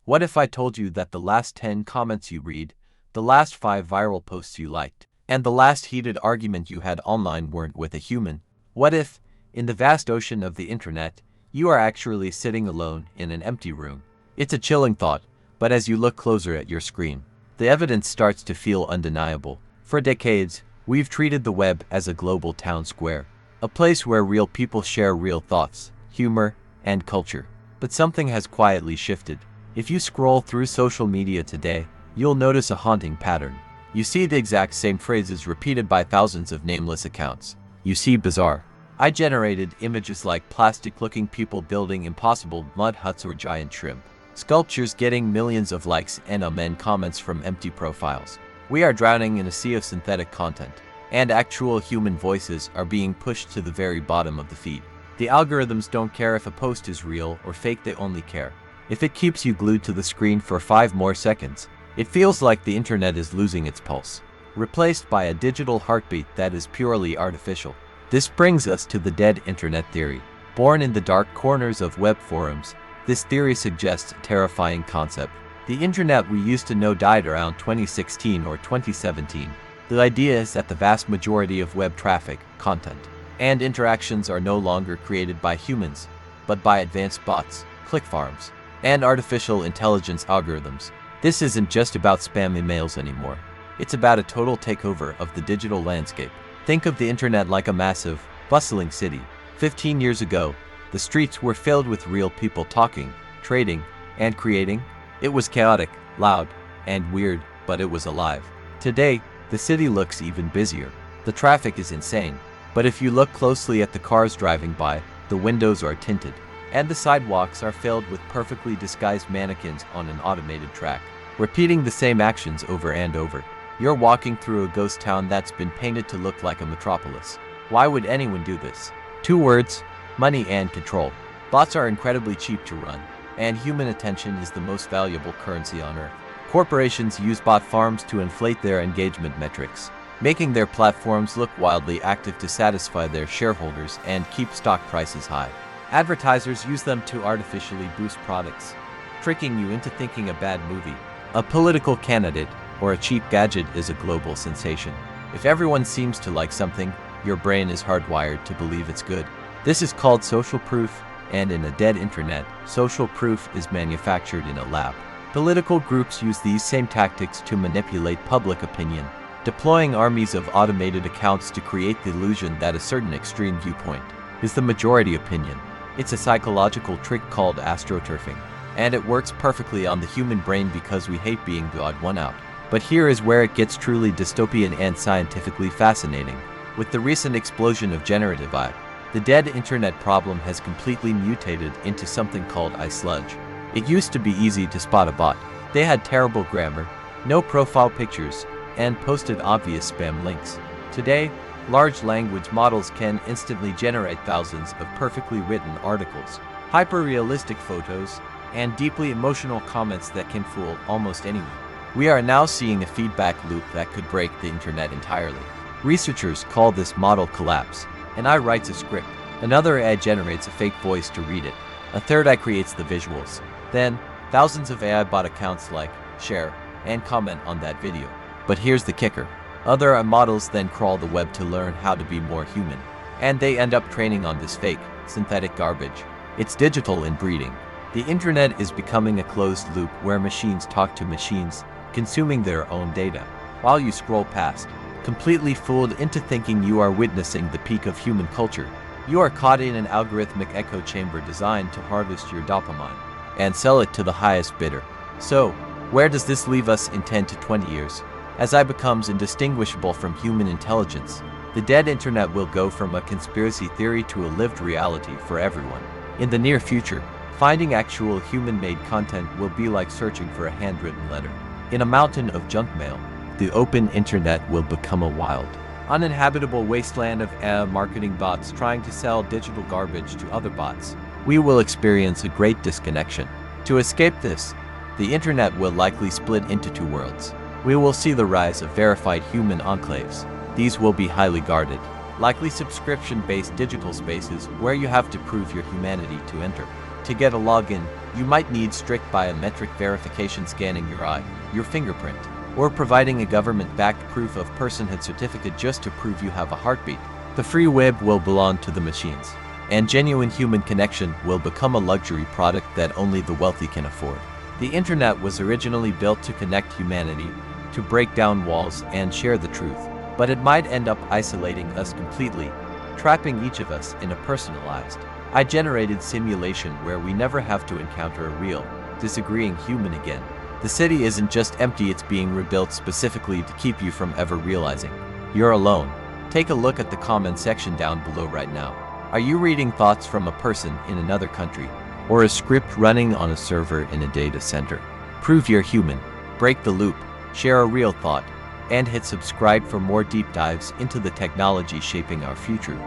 What if I told you that the last 10 comments you read, the last 5 viral posts you liked, and the last heated argument you had online weren't with a human? What if, in the vast ocean of the internet, you are actually sitting alone in an empty room? It's a chilling thought, but as you look closer at your screen, the evidence starts to feel undeniable. For decades, we've treated the web as a global town square, a place where real people share real thoughts, humor, and culture. But something has quietly shifted. If you scroll through social media today, you'll notice a haunting pattern. You see the exact same phrases repeated by thousands of nameless accounts. You see bizarre, AI-generated images like plastic-looking people building impossible mud huts or giant shrimp sculptures getting millions of likes and amen comments from empty profiles. We are drowning in a sea of synthetic content, and actual human voices are being pushed to the very bottom of the feed. The algorithms don't care if a post is real or fake, they only care if it keeps you glued to the screen for 5 more seconds. It feels like the internet is losing its pulse, replaced by a digital heartbeat that is purely artificial. This brings us to the dead internet theory. Born in the dark corners of web forums, this theory suggests a terrifying concept. The internet we used to know died around 2016 or 2017. The idea is that the vast majority of web traffic, content, and interactions are no longer created by humans, but by advanced bots, click farms, and artificial intelligence algorithms. This isn't just about spam emails anymore. It's about a total takeover of the digital landscape. Think of the internet like a massive, bustling city. 15 years ago, the streets were filled with real people talking, trading, and creating. It was chaotic, loud, and weird, but it was alive. Today, the city looks even busier. The traffic is insane, but if you look closely at the cars driving by, the windows are tinted, and the sidewalks are filled with perfectly disguised mannequins on an automated track, repeating the same actions over and over. You're walking through a ghost town that's been painted to look like a metropolis. Why would anyone do this? 2 words: money and control. Bots are incredibly cheap to run, and human attention is the most valuable currency on Earth. Corporations use bot farms to inflate their engagement metrics, making their platforms look wildly active to satisfy their shareholders and keep stock prices high. Advertisers use them to artificially boost products, tricking you into thinking a bad movie, a political candidate, or a cheap gadget is a global sensation. If everyone seems to like something, your brain is hardwired to believe it's good. This is called social proof, and in a dead internet, social proof is manufactured in a lab. Political groups use these same tactics to manipulate public opinion, deploying armies of automated accounts to create the illusion that a certain extreme viewpoint is the majority opinion. It's a psychological trick called astroturfing, and it works perfectly on the human brain because we hate being the odd one out. But here is where it gets truly dystopian and scientifically fascinating. With the recent explosion of generative AI, the dead internet problem has completely mutated into something called Sludge. It used to be easy to spot a bot. They had terrible grammar, no profile pictures, and posted obvious spam links. Today, large language models can instantly generate thousands of perfectly written articles, hyper-realistic photos, and deeply emotional comments that can fool almost anyone. We are now seeing a feedback loop that could break the internet entirely. Researchers call this model collapse. An AI writes a script, another AI generates a fake voice to read it, a third AI creates the visuals. Then, thousands of AI bot accounts like, share, and comment on that video. But here's the kicker. Other AI models then crawl the web to learn how to be more human, and they end up training on this fake, synthetic garbage. It's digital inbreeding. The internet is becoming a closed loop where machines talk to machines, consuming their own data, while you scroll past, completely fooled into thinking you are witnessing the peak of human culture. You are caught in an algorithmic echo chamber designed to harvest your dopamine and sell it to the highest bidder. So, where does this leave us in 10 to 20 years? As AI becomes indistinguishable from human intelligence, the dead internet will go from a conspiracy theory to a lived reality for everyone. In the near future, finding actual human-made content will be like searching for a handwritten letter. In a mountain of junk mail, the open internet will become a wild, uninhabitable wasteland of AI marketing bots trying to sell digital garbage to other bots. We will experience a great disconnection. To escape this, the internet will likely split into 2 worlds. We will see the rise of verified human enclaves. These will be highly guarded, likely subscription-based digital spaces where you have to prove your humanity to enter. To get a login, You might need strict biometric verification scanning your eye, your fingerprint, or providing a government-backed proof of personhood certificate just to prove you have a heartbeat. The free web will belong to the machines, and genuine human connection will become a luxury product that only the wealthy can afford. The internet was originally built to connect humanity, to break down walls and share the truth, but it might end up isolating us completely, trapping each of us in a personalized, AI-generated simulation where we never have to encounter a real, disagreeing human again. The city isn't just empty, it's being rebuilt specifically to keep you from ever realizing you're alone. Take a look at the comment section down below right now. Are you reading thoughts from a person in another country, or a script running on a server in a data center? Prove you're human, break the loop, share a real thought, and hit subscribe for more deep dives into the technology shaping our future.